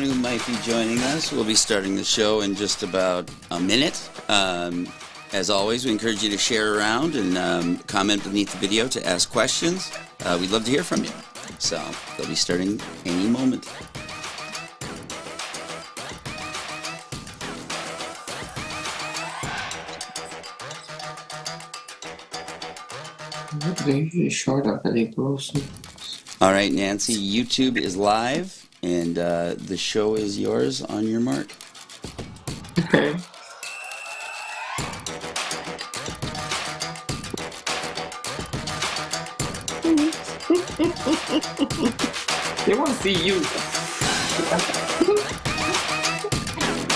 everyone who might be joining us. We'll be starting the show in just about a minute. As always, we encourage you to share around and comment beneath the video to ask questions. We'd love to hear from you. So they'll be starting any moment. All right, Nancy, YouTube is live, and the show is yours. On your mark. Okay. They want to see you.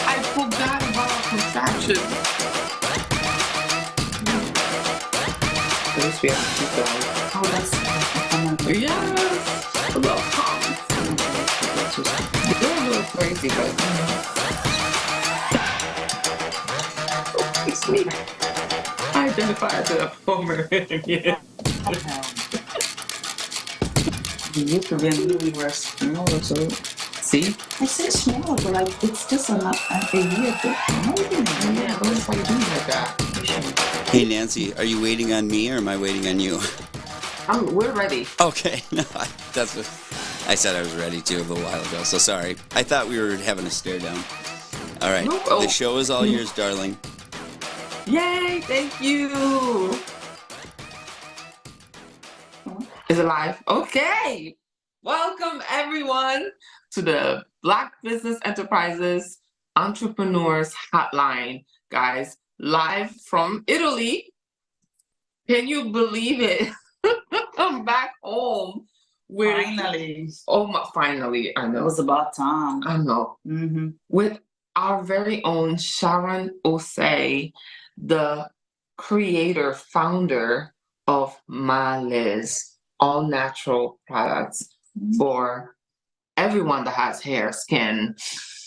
I forgot about our contraction. At least we have to keep going. Oh, that's Yes. Well, they're a little crazy, but it's me. I identify as a former. Yeah. you used to be really were smaller, so See? I say smaller, but like it's just a year ago. Yeah, but it's like doing like that. Hey, Nancy, are you waiting on me or am I waiting on you? We're ready. Okay, no, that's what I said. I was ready to a little while ago, so sorry. I thought we were having a stare down. All right, The show is all yours, darling. Yay! Thank you. Is it live? Okay. Welcome everyone to the Black Business Enterprises Entrepreneurs Hotline, guys. Live from Italy. Can you believe it? I'm back home. Finally. Finally. I It know. was about time. I know. Mm-hmm. With our very own Sharon Osei, the creator, founder of Liz, all natural products for everyone that has hair, skin,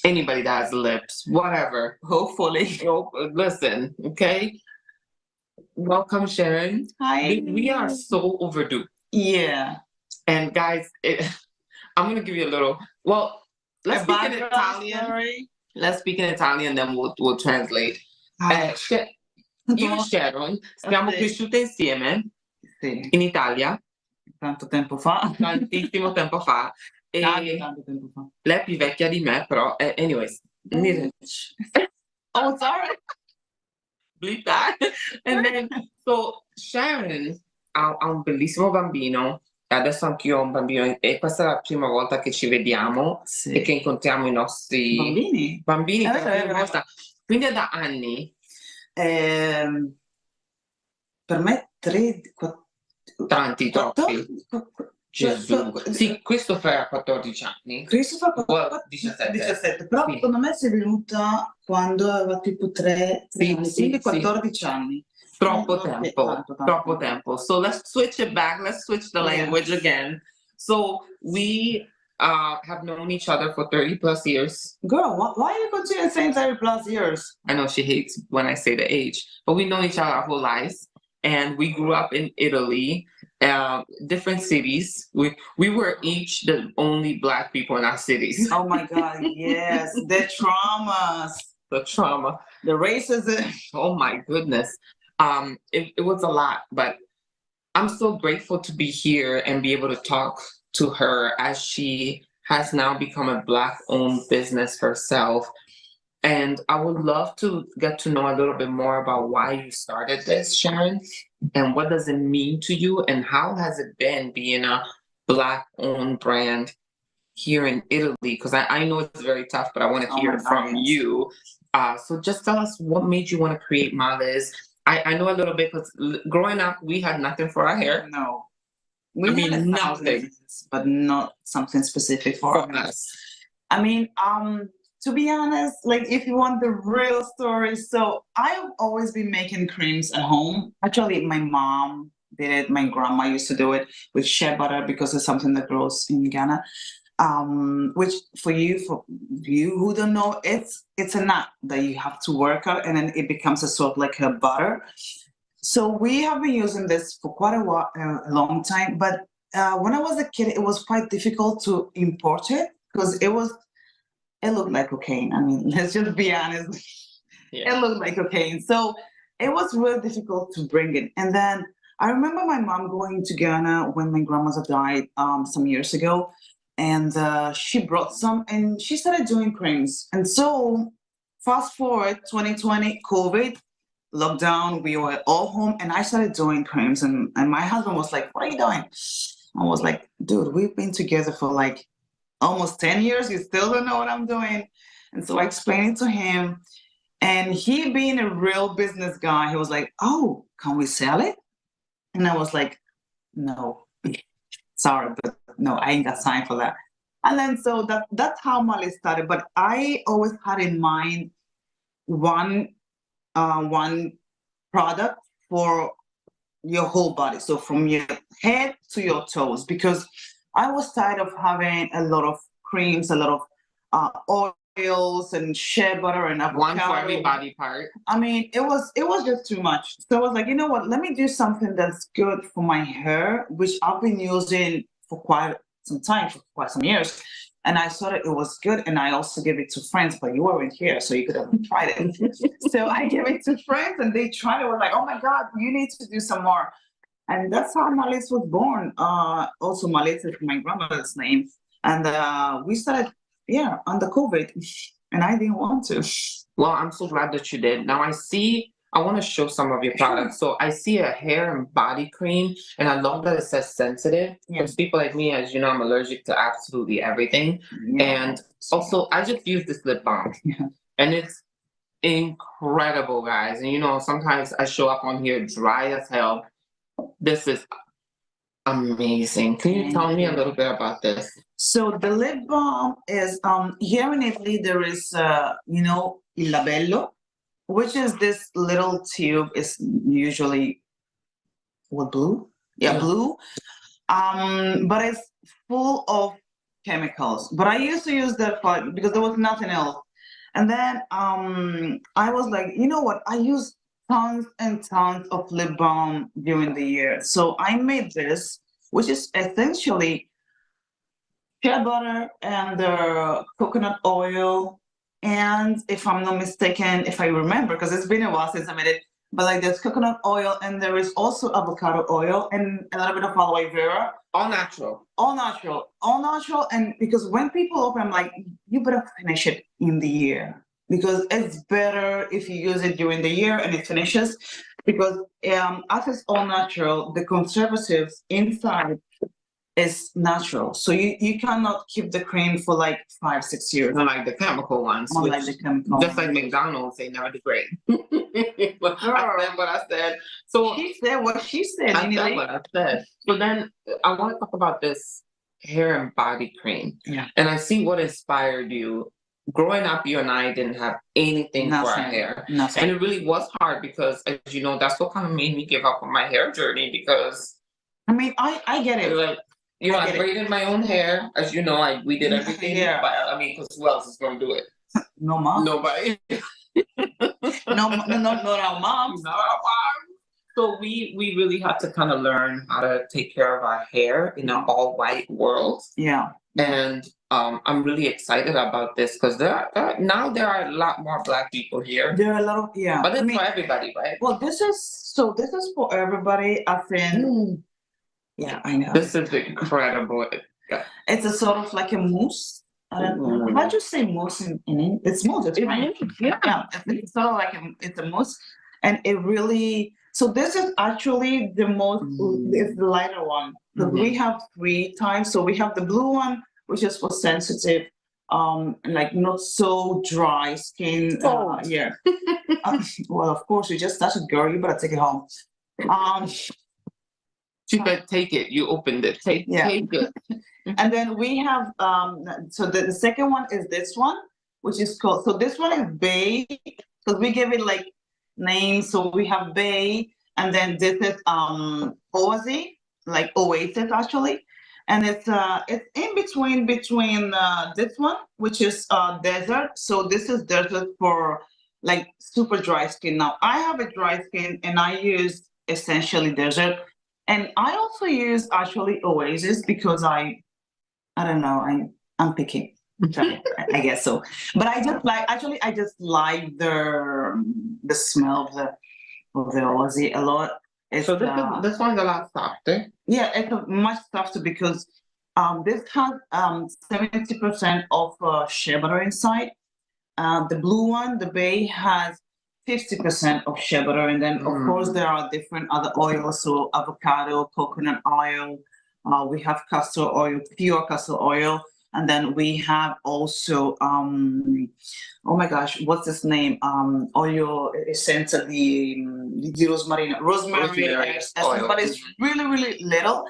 anybody that has lips, whatever. Hopefully, listen, okay? Welcome, Sharon. Hi. We are so overdue. Yeah. And guys, I'm going to give you a little, let's speak in Italian. Story. Let's speak in Italian, then we'll translate. Io e Sharon siamo cresciute insieme Sì. in Italia Tanto tempo fa. tantissimo tempo fa. E Tanto tempo fa. lei è più vecchia di me, però, anyways. Oh, sorry. Bleep that. And then, so Sharon ha un bellissimo bambino. Adesso anch'io ho un bambino e questa è la prima volta che ci vediamo e che incontriamo i nostri bambini per la prima volta. Quindi è da anni. Per me 3, 4, tanti, troppi. Gesù. Sì, Christopher ha 14 anni. Christopher ha 17. Però secondo me sei venuta quando aveva tipo 3 anni, quindi 14 anni. Troppo tempo. So let's switch it back. Let's switch the language again. So we have known each other for 30 plus years. Girl, why are you continuing saying 30 plus years? I know she hates when I say the age, but we know each other our whole lives. And we grew up in Italy, different cities. We were each the only Black people in our cities. Oh my God, yes. The traumas. The trauma. The racism. Oh my goodness. It was a lot, but I'm so grateful to be here and be able to talk to her as she has now become a Black-owned business herself. And I would love to get to know a little bit more about why you started this, Sharon, and what does it mean to you, and how has it been being a Black-owned brand here in Italy? Because I know it's very tough, but I want to hear from you. So just tell us what made you want to create Liz. I know a little bit because growing up, we had nothing for our hair. No. I mean, nothing. But not something specific for us. I mean, to be honest, like if you want the real story, so I've always been making creams at home. Actually, my mom did it. My grandma used to do it with shea butter because it's something that grows in Ghana. Which for you who don't know, it's a nut that you have to work out, and then it becomes a sort of like a butter. So we have been using this for quite a long time. But when I was a kid, it was quite difficult to import it because it was it looked like cocaine. I mean, let's just be honest. Yeah. It looked like cocaine. So it was really difficult to bring it. And then I remember my mom going to Ghana when my grandmother died some years ago. And she brought some and she started doing creams. And so fast forward 2020, COVID, lockdown, we were all home and I started doing creams. And my husband was like, what are you doing? I was like, dude, we've been together for like almost 10 years. You still don't know what I'm doing. And so I explained it to him. And he being a real business guy, he was like, oh, can we sell it? And I was like, no, sorry, but no, I ain't got time for that. And then so that's how Mali started. But I always had in mind one product for your whole body. So from your head to your toes, because I was tired of having a lot of creams, a lot of oils and shea butter and avocado. One for every body part. I mean, it was just too much. So I was like, you know what? Let me do something that's good for my hair, which I've been using for quite some time, for quite some years. And I saw that it was good, and I also gave it to friends, but you weren't here, so you could have tried it. So I gave it to friends, and they tried it. Were like, oh my God, you need to do some more. And that's how Malis was born. Also, Malis is my grandmother's name. And we started, under COVID, and I didn't want to. Well, I'm so glad that you did. Now I want to show some of your products. So I see a hair and body cream, and I love that it says sensitive. Because people like me, as you know, I'm allergic to absolutely everything. Yeah. And also, I just use this lip balm, and it's incredible, guys. And you know, sometimes I show up on here dry as hell. This is amazing. Can you tell me a little bit about this? So the lip balm is here in Italy. There is il labello, which is this little tube. Is usually blue? Yeah, blue. But it's full of chemicals. But I used to use that because there was nothing else. And then I was like, you know what? I use tons and tons of lip balm during the year. So I made this, which is essentially shea butter and coconut oil. And if I'm not mistaken, if I remember, because it's been a while since I made it, but like there's coconut oil and there is also avocado oil and a little bit of aloe vera. All natural. All natural. All natural. And because when people open, I'm like, you better finish it in the year. Because it's better if you use it during the year and it finishes. Because as it's all natural, the conservatives inside is natural. So you cannot keep the cream for like 5-6 years. Unlike the chemical ones. Unlike the chemical just like McDonald's, they never degrade. But I said what I said. So she said what she said. I said what I said. So then I want to talk about this hair and body cream. Yeah. And I see what inspired you. Growing up, you and I didn't have anything for our hair. Nothing. And it really was hard because, as you know, that's what kind of made me give up on my hair journey because... I mean, I get it. Like, you know, I braided my own hair. As you know, we did everything. Yeah. I mean, because who else is going to do it? No mom. Nobody. not our moms. Not our moms. So we really had to kind of learn how to take care of our hair in an all-white world. Yeah. And I'm really excited about this because now there are a lot more Black people here. There are a lot of But it's for everybody, right? Well, this is for everybody. I think. Yeah, I know. This is incredible. It's a sort of like a mousse. I don't know. How'd you say mousse in English? It's mousse. It's right. Yeah. It's sort of like it's a mousse, and it really. So this is actually the most. It's the lighter one. But we have 3 types. So we have the blue one, which is for sensitive, like not so dry skin. Yeah. Well, of course, you just started, girl. You better take it home. She said, take it. You opened it. Take it. And then we have, so the second one is this one, which is called, so this one is Bay, because we give it like names. So we have Bay, and then this is Oasis, like Oasis actually. And it's in between this one, which is Desert. So this is Desert for like super dry skin. Now I have a dry skin and I use essentially Desert. And I also use actually Oasis because I don't know, I'm picky. I guess so. But I just like the smell of the Aussie a lot. So this one's a lot softer. Yeah, it's much softer because this has 70% of shea butter inside. The blue one, the bay, has 50% of shea butter, and then of course there are different other oils, so avocado, coconut oil. We have castor oil, pure castor oil, and then we have also oh my gosh, what's his name? Oil essential, the rosemary essence, but it's really little.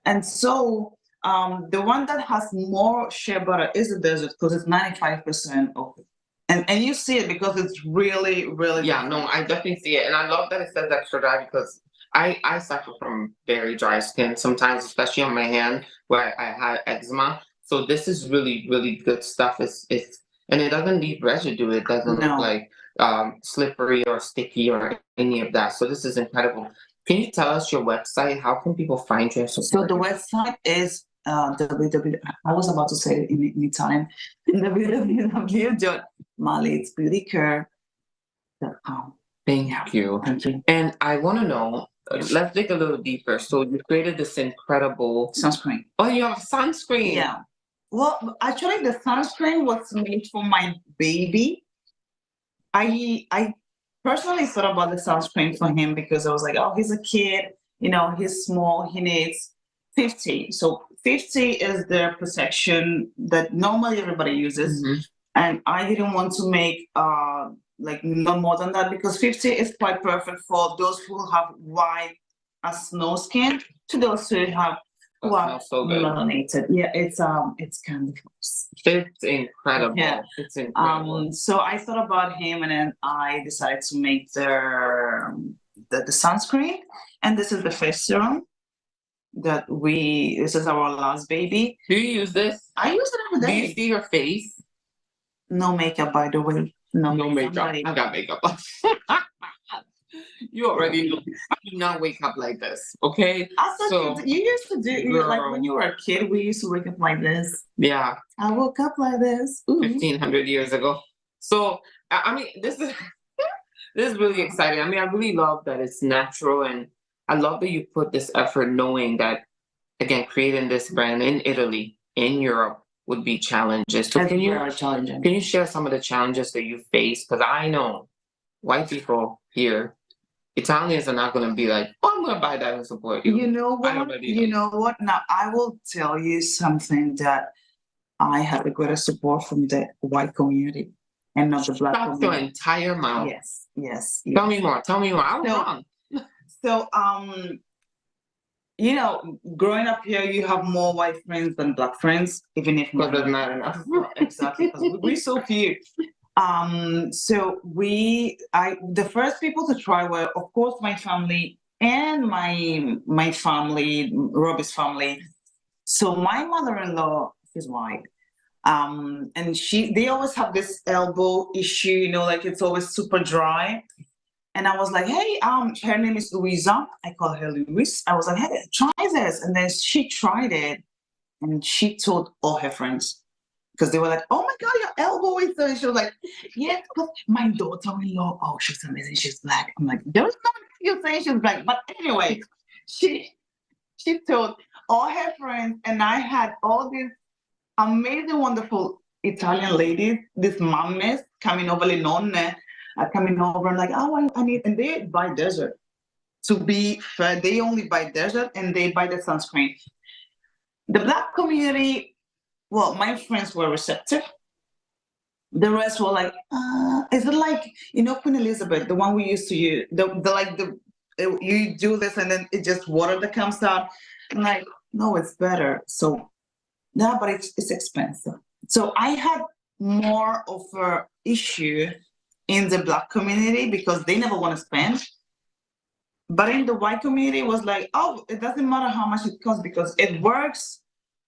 And so the one that has more shea butter is the desert because it's 95% of it. And you see it because it's really Yeah, no, I definitely see it. And I love that it says extra dry because I suffer from very dry skin sometimes, especially on my hand where I have eczema. So this is really good stuff. And it doesn't leave residue. It doesn't look like slippery or sticky or any of that. So this is incredible. Can you tell us your website? How can people find you? So the website is www. I was about to say it in Italian. www.malitsbeautycare.com. Thank you. Thank you. And I want to know, let's dig a little deeper. So you created this incredible sunscreen. Oh, you have sunscreen. Yeah. Well, actually, the sunscreen was made for my baby. I personally thought about the sunscreen for him because I was like, oh, he's a kid, he's small, he needs 50. So 50 is the protection that normally everybody uses. Mm-hmm. And I didn't want to make like no more than that because 50 is quite perfect for those who have white as snow skin to those who have so melanated. Yeah, it's kind of it's incredible. Yeah. It's incredible. So I thought about him and then I decided to make the sunscreen, and this is the face serum that this is our last baby. Do you use this? I use it every day. Do you see your face? No makeup, by the way. No makeup. I got makeup. You already know. I do not wake up like this, okay? So you used to do, like when you were a kid, we used to wake up like this. Yeah. I woke up like this. 1,500 years ago. So, I mean, this is really exciting. I mean, I really love that it's natural, and I love that you put this effort knowing that, again, creating this brand in Italy, in Europe, would be challenges. So can you share some of the challenges that you face? Because I know white people here, Italians are not going to be like, oh, I'm going to buy that and support you. You know what? Now, I will tell you something that I had a greater support from the white community and not the black community. Your entire mouth. Yes. Tell me more. I was wrong. So, growing up here, you have more white friends than black friends, even if not enough. Exactly, because we're so few. So the first people to try were, of course, my family and my family, Robbie's family. So my mother-in-law is white. And they always have this elbow issue, like it's always super dry. And I was like, hey, her name is Louisa. I call her Louise. I was like, hey, try this. And then she tried it and she told all her friends because they were like, oh my God, your elbow is so. And she was like, yes, because my daughter-in-law, oh, she's amazing. She's black. I'm like, there's no you saying she's black. But anyway, she told all her friends, and I had all these amazing, wonderful Italian ladies, these mamas coming over, le nonne, coming over and like, oh, I need, and they buy desert. To be fair, they only buy desert and they buy the sunscreen. The black community, well, my friends were receptive. The rest were like, is it like, Queen Elizabeth, the one we used to use, you do this and then it's just water that comes out. I'm like, no, it's better. So, yeah, but it's expensive. So I had more of an issue in the black community because they never want to spend. But in the white community, it was like, oh, it doesn't matter how much it costs because it works.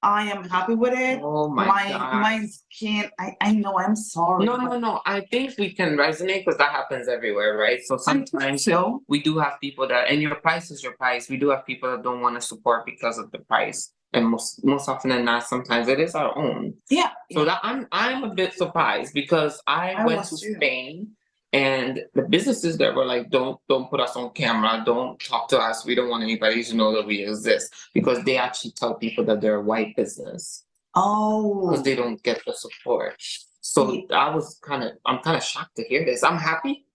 I am happy with it. Oh my God. My skin, I know, I'm sorry. No. I think we can resonate because that happens everywhere, right? So sometimes we do have people that, and your price is your price. We do have people that don't want to support because of the price. and most often than not, sometimes it is our own. Yeah. So that I'm a bit surprised because I went to Spain, and the businesses there were like, don't put us on camera, don't talk to us, we don't want anybody to know that we exist, because they actually tell people that they're a white business. Oh. Because they don't get the support. So I'm kind of shocked to hear this. I'm happy,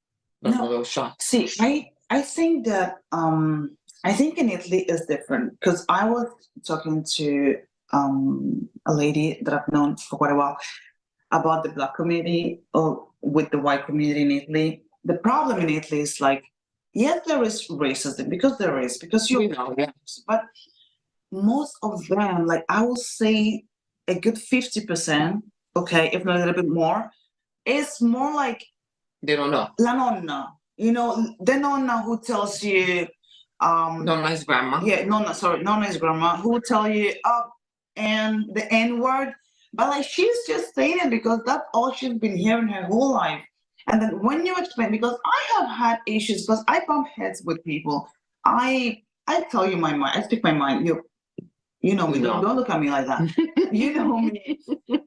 but I'm a little shocked. See, I think that I think in Italy is different, because I was talking to a lady that I've known for quite a while about the Black community with the white community in Italy. The problem in Italy is like, yes, there is racism, because you know, but most of them, like I will say a good 50%, okay, if not a little bit more, is more like they don't know. La nonna, you know, the nonna who tells you, nonna is grandma. Yeah, nonna is grandma, who tell you up and the N-word, but like she's just saying it because that's all she's been hearing her whole life. And then when you explain, because I have had issues, because I bump heads with people, I tell you my mind, I speak my mind. You know me, don't look at me like that. You know me.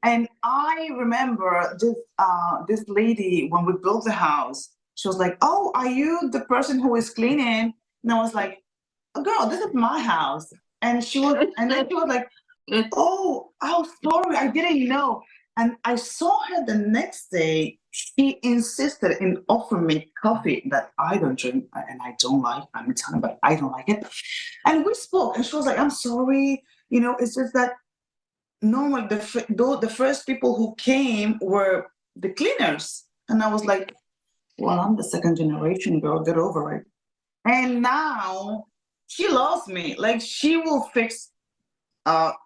And I remember this lady, when we built the house, she was like, "Oh, are you the person who is cleaning?" And I was like, "Oh, girl, this is my house." And then she was like, "Oh, sorry, I didn't know." And I saw her the next day. She insisted in offering me coffee that I don't drink and I don't like. I'm Italian, but I don't like it. And we spoke, and she was like, "I'm sorry, you know, it's just that normally the first people who came were the cleaners." And I was like, "Well, I'm the second generation, girl. Get over it." And now she loves me. Like she will fix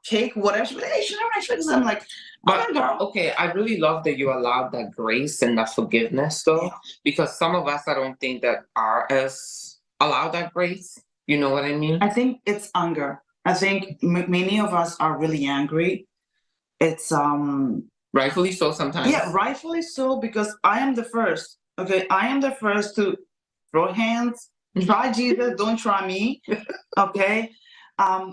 cake, whatever. She's like, "Hey, Sharon, I fix it." I'm like, but girl. Okay, I really love that you allowed that grace and that forgiveness, though, because some of us, I don't think that are as allowed that grace. You know what I mean? I think it's anger. I think many of us are really angry. It's rightfully so sometimes. Yeah, rightfully so, because I am the first. Okay, I am the first to throw hands. Try Jesus, don't try me. Okay, I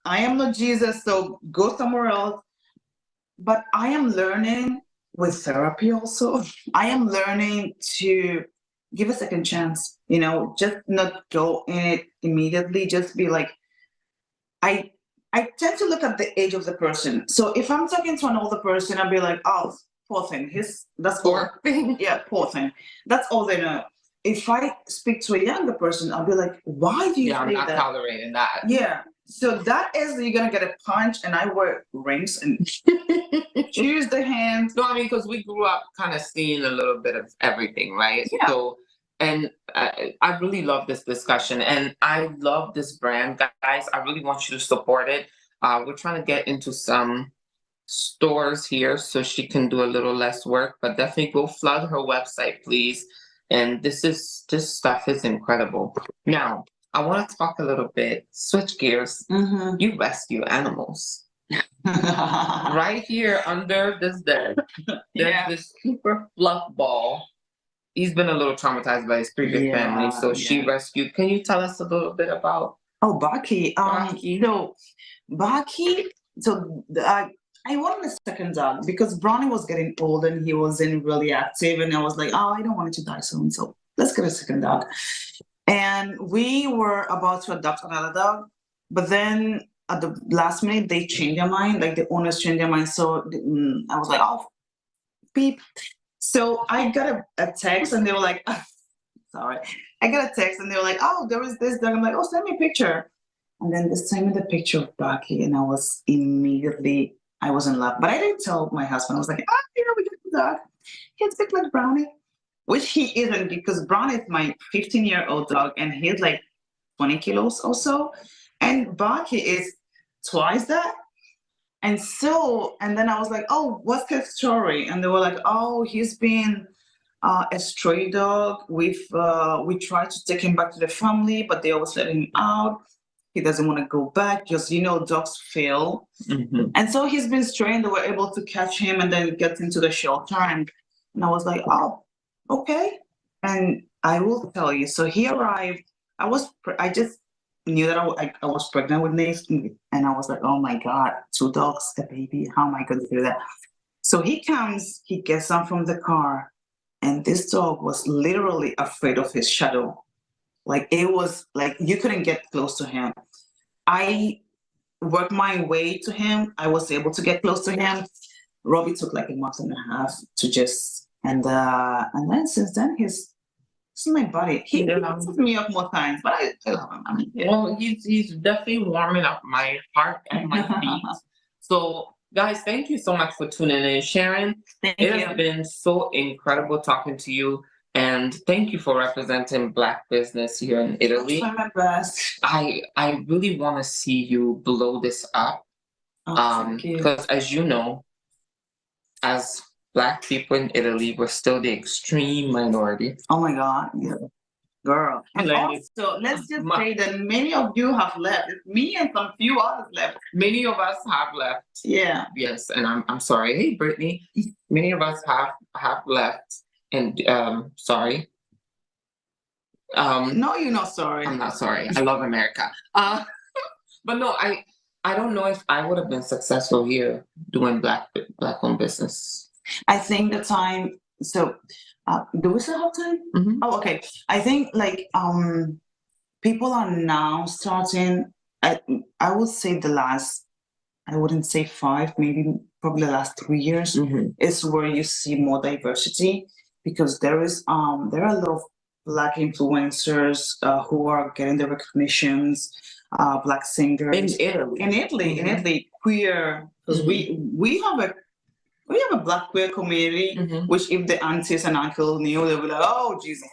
am not Jesus, so go somewhere else. But I am learning with therapy also. I am learning to give a second chance. You know, just not go in it immediately. Just be like, I tend to look at the age of the person. So if I'm talking to an older person, I'll be like, "Oh, poor thing. That's poor thing." Yeah, poor thing. That's all they know. If I speak to a younger person, I'll be like, "Why do you say that?" Yeah, I'm not tolerating that. Yeah. So that is, you're gonna get a punch, and I wear rings and choose the hands. No, I mean, because we grew up kind of seeing a little bit of everything, right? Yeah. So, and I really love this discussion, and I love this brand, guys. I really want you to support it. We're trying to get into some stores here so she can do a little less work, but definitely go flood her website, please. And this stuff is incredible. Now, I want to talk a little bit, switch gears. Mm-hmm. You rescue animals. Right here under this bed, there's this super fluff ball. He's been a little traumatized by his previous family, so she rescued. Can you tell us a little bit about? Oh, Baki. Baki. So I wanted a second dog because Brownie was getting old and he wasn't really active, and I was like, "Oh, I don't want it to die soon, so let's get a second dog." And we were about to adopt another dog, but then at the last minute they changed their mind, like the owners changed their mind. So I was like, "Oh, beep." So I got a text, and they were like, sorry. I got a text, and they were like, "Oh, there was this dog." I'm like, "Oh, send me a picture." And then they sent me the picture of Baki, and I was in love. But I didn't tell my husband. I was like, we got the dog. He's big like Brownie. Which he isn't, because Brownie is my 15-year-old dog, and he's like 20 kilos or so. And Baki is twice that. And then I was like, "Oh, what's his story?" And they were like, "Oh, he's been a stray dog. We tried to take him back to the family, but they always let him out. He doesn't want to go back. Just, dogs fail." Mm-hmm. And so he's been straying. They were able to catch him and then get into the shelter. And I was like, "Oh, okay." And I will tell you. So he arrived. I just knew that I was pregnant with Nathan, and I was like, oh my God, 2 dogs, a baby, how am I going to do that? So he comes, he gets out from the car, and this dog was literally afraid of his shadow. Like, it was like you couldn't get close to him. I worked my way to him. I was able to get close to him. Robbie took like a month and a half to just, and then since then he's my buddy. He pisses me off more times, but I love him. I mean, well, he's definitely warming up my heart and my feet. So, guys, thank you so much for tuning in, Sharon. It has been so incredible talking to you, and thank you for representing Black business here in Italy. I'm my best. I really want to see you blow this up, because as you know, as Black people in Italy, we're still the extreme minority. Oh my God, yeah. Girl. And also, let's just say that many of you have left. Me and some few others left. Many of us have left. Yeah. Yes, and I'm sorry. Hey, Brittany. Many of us have left, and sorry. No, you're not sorry. I'm not sorry. I love America. But no, I don't know if I would have been successful here doing Black owned business. I think the time. So, do we still have time? Mm-hmm. Oh, okay. I think like people are now starting. I would say the last. I wouldn't say 5, maybe probably the last 3 years is where you see more diversity, because there are a lot of Black influencers who are getting the recognitions. Black singers in Italy, queer, because we have a Black queer community, which if the aunties and uncles knew, they would be like, oh Jesus.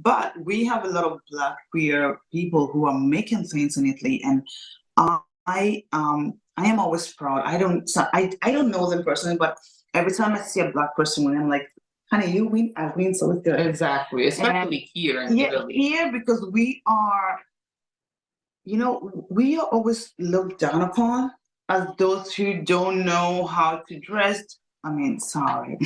But we have a lot of Black queer people who are making things in Italy, and I am always proud. I don't know them personally, but every time I see a Black person, when I'm like, honey, you win, I win, so it's good. Exactly, especially here in Italy. Here, because we are, we are always looked down upon as those who don't know how to dress. I mean, sorry,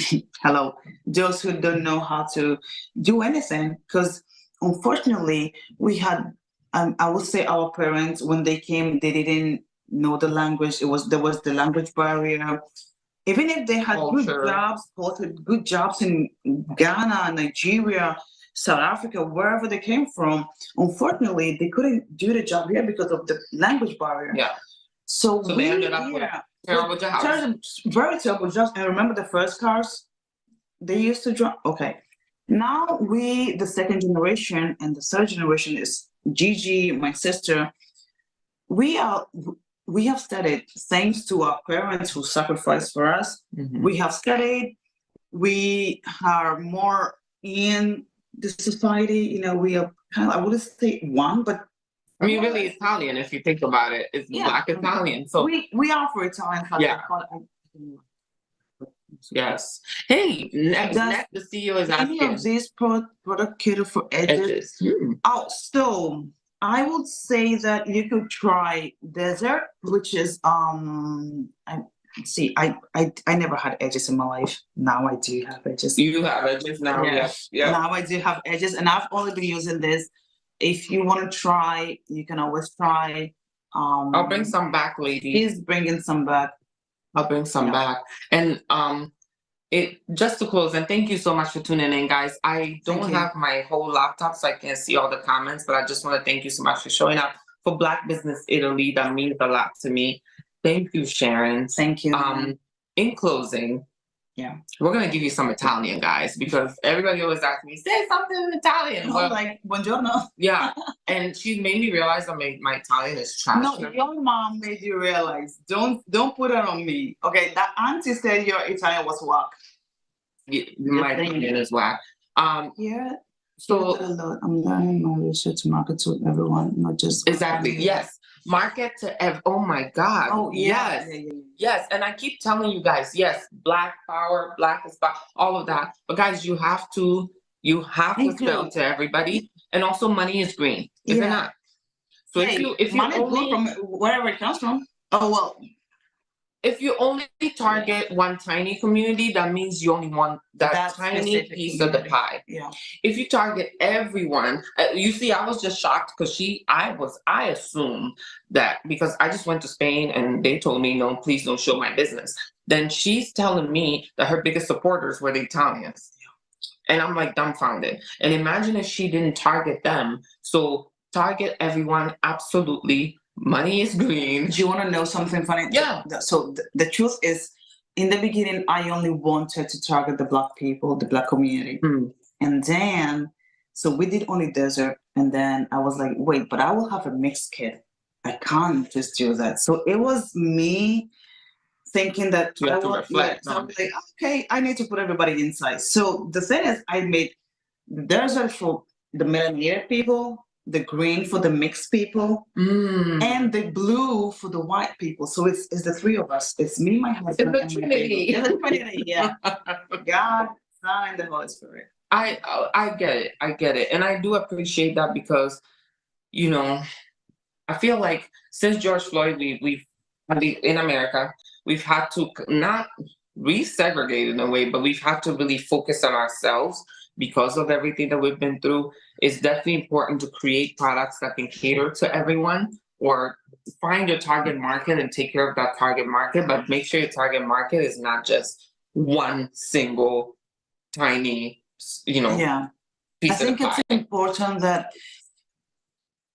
hello, those who don't know how to do anything. Because unfortunately, we had, I would say, our parents, when they came, they didn't know the language. There was the language barrier. Even if they had good jobs in Ghana, Nigeria, South Africa, wherever they came from, unfortunately, they couldn't do the job here because of the language barrier. Yeah. So they ended up with terrible jobs. Very terrible jobs. And remember the first cars they used to drive? Okay. Now the second generation and the third generation is Gigi, my sister. We have studied, thanks to our parents who sacrificed for us. We have studied. We are more in the society. We are kind of, I wouldn't say one, but I mean, really Italian, if you think about it. It's Black Italian. So we are for Italian. Yeah. Yes. Hey, next the CEO is asking. Any of these product cater for edges? Oh, so I would say that you could try Desert, which is I never had edges in my life. Now I do have edges. You have edges now, yes. Yeah. Now I do have edges, and I've only been using this. If you want to try, you can always try. I'll bring some back, ladies. He's bringing some back. I'll bring some back. And just to close, and thank you so much for tuning in, guys. I don't have my whole laptop, so I can't see all the comments, but I just want to thank you so much for showing up for Black Business Italy. That means a lot to me. Thank you, Sharon. Thank you. In closing, we're gonna give you some Italian, guys, because everybody always asks me, say something in Italian. Well, like buongiorno. Yeah, and she made me realize that my Italian is trash. No, your mom made you realize. Don't put it on me. Okay, that auntie said your Italian was whack. My Italian is whack. So I'm learning my research to market to everyone, not just exactly. Yes. Market to oh my God. Oh yes. Yes. And I keep telling you guys, yes, Black power, Black is power, all of that. But guys, you have to spell to everybody. And also money is green. Is it not? So if you money is good from wherever it comes from. Oh well. if you only target one tiny community, that means you only want that tiny specific piece of the community. pie. Yeah. If you target everyone, you see, I was just shocked because I assumed that because I just went to Spain and they told me, no, please don't show my business. Then she's telling me that her biggest supporters were the Italians. And I'm like dumbfounded. And imagine if she didn't target them. So target everyone, absolutely. Money is green. Do you want to know something funny? Yeah. So the truth is, in the beginning, I only wanted to target the Black people, the Black community. And then, so we did only desert. And then I was like, wait, but I will have a mixed kit. I can't just do that. So it was me thinking that You have to reflect. So I'm like, okay, I need to put everybody inside. So the thing is, I made the desert for the melanated people, the green for the mixed people, and the blue for the white people. So it's the three of us. It's me, my husband, It's the Trinity. Yeah. God, Son, and the Holy Spirit. I get it. And I do appreciate that because, you know, I feel like since George Floyd, we've in America, we've had to not resegregate in a way, but we've had to really focus on ourselves because of everything that we've been through. It's definitely important to create products that can cater to everyone, or find your target market and take care of that target market, but make sure your target market is not just one single tiny, Yeah. piece I think of the pie. it's important that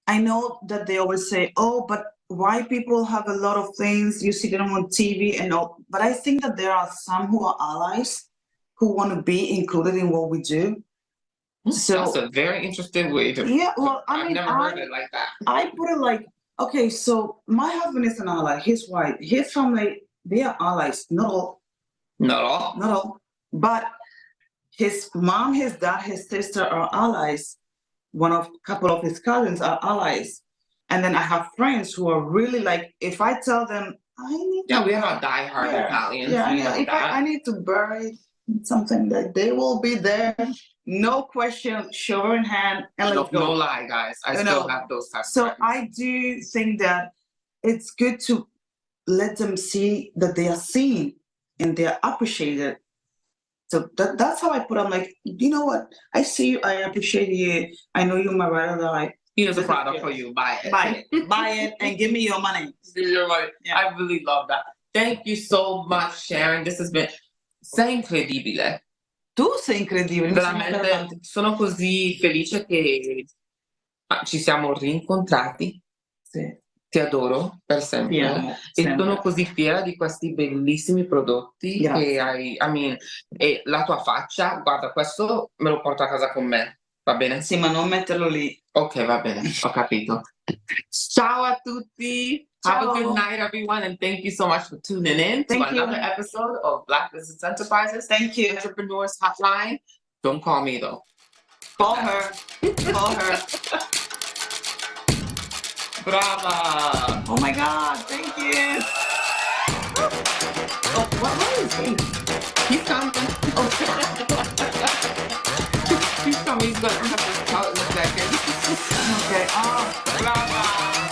I know that they always say, oh, but white people have a lot of things. You see them on TV and all. But I think that there are some who are allies who want to be included in what we do. So that's a very interesting way to. Yeah, well, I've never heard it like that. I put it like, okay, so my husband is an ally. He's white. His family, they are allies. Not all. Not all. Not all. But his mom, his dad, his sister are allies. Couple of his cousins are allies. And then I have friends who are really like, if I tell them, I need Yeah, we are not diehard Italians. Yeah, if I need to bury something, that they will be there, no question, shoulder in hand, and let's go. No lie, guys. I still have those types. So I do think that it's good to let them see that they are seen and they are appreciated. So that's how I put. I'm like, you know what? I see you. I appreciate you. I know you're my right ally. Here's a product for you. Buy it. Buy it, and give me your money. Give me your money. Yeah. I really love that. Thank you so much, Sharon. This has been. Sei incredibile. Tu sei incredibile. Veramente. Sono così felice che ci siamo rincontrati. Sì. Ti adoro per sempre. E sono così fiera di questi bellissimi prodotti che hai. E la tua faccia, guarda, questo me lo porto a casa con me. Va bene? Sì, ma non metterlo lì. Ok, va bene, ho capito. Ciao a tutti. Ciao. Have a good night, everyone, and thank you so much for tuning in to another episode of Black Business Enterprises. Thank you. Entrepreneurs Hotline. Don't call me though. Call her. Call her. Brava. Oh my God, thank you. Oh, what is he? He's coming. He's coming. He's going to have to out in a second. Okay. Oh, brava.